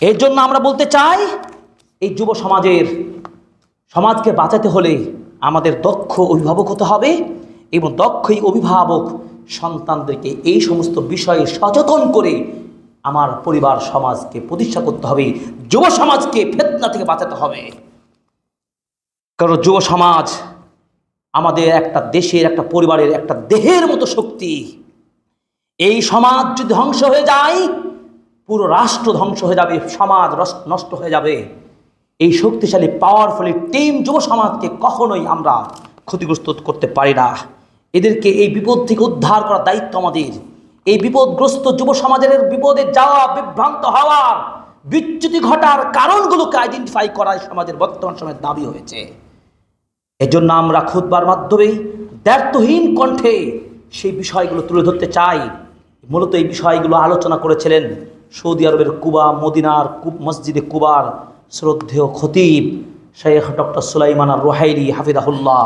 এর জন্য আমরা বলতে চাই, এই যুব সমাজকে বাঁচাতে হলে আমাদের দক্ষ অভিভাবক হতে হবে এবং দক্ষ এই অভিভাবক সন্তানদেরকে এই সমস্ত বিষয়ে সচেতন করে আমার পরিবার সমাজকে প্রতিষ্ঠা করতে হবে, যুব সমাজকে ফিতনা থেকে বাঁচাতে হবে। কারণ যুব সমাজ আমাদের একটা দেশের, একটা পরিবারের, একটা দেহের মতো শক্তি। এই সমাজ যদি ধ্বংস হয়ে যায়, পুরো রাষ্ট্র ধ্বংস হয়ে যাবে, সমাজ নষ্ট হয়ে যাবে। এই শক্তিশালী পাওয়ারফুল টিম যুব সমাজকে কখনোই আমরা ক্ষতিগ্রস্ত করতে পারি না। এদেরকে এই বিপদ থেকে উদ্ধার করার দায়িত্ব আমাদের। এই বিপদগ্রস্ত যুব সমাজের বিপদে যাওয়া, বিভ্রান্ত হওয়ার, বিচ্যুতি ঘটার কারণগুলোকে আইডেন্টিফাই করাই সমাজের বর্তমান সময়ের দাবি হয়েছে। এজন্য আমরা খুতবার মাধ্যমে দ্ব্যর্থহীন কণ্ঠে সেই বিষয়গুলো তুলে ধরতে চাই। মূলত এই বিষয়গুলো আলোচনা করেছিলেন সৌদি আরবের কুবা, মদিনার মসজিদে কুবার শ্রদ্ধেয় খতিব শেখ ডক্টর সুলাইমান আর-রুহাইলি হাফিজাহুল্লাহ।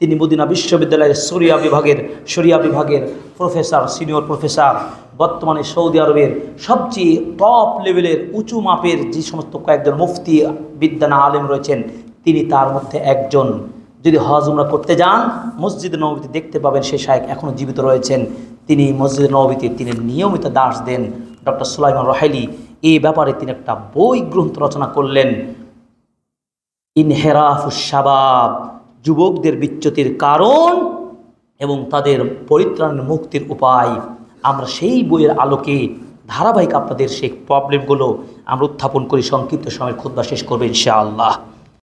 তিনি মদিনা বিশ্ববিদ্যালয়ের শরিয়া বিভাগের প্রফেসর, সিনিয়র প্রফেসর। বর্তমানে সৌদি আরবের সবচেয়ে টপ লেভেলের উঁচু মাপের যে সমস্ত কয়েকজন মুফতি বিদ্যানা আলেম রয়েছেন, তিনি তার মধ্যে একজন। যদি হজ উমরা করতে যান, মসজিদ নববীতে দেখতে পাবেন সেই শায়েখ এখনও জীবিত রয়েছেন। তিনি মসজিদ নববীতে তিনি নিয়মিত দাস দেন। ডক্টর সুলাইমান রুহাইলি এই ব্যাপারে তিনি একটা বই গ্রন্থ রচনা করলেন, ইনহেরাফুশ শাবাব, যুবকদের বিচ্যুতির কারণ এবং তাদের পরিত্রাণের মুক্তির উপায়। আমরা সেই বইয়ের আলোকে ধারাবাহিক আপনাদের সেই প্রবলেমগুলো আমরা উত্থাপন করি। সংক্ষিপ্ত সময়ের খুতবা শেষ করবে ইনশাআল্লাহ।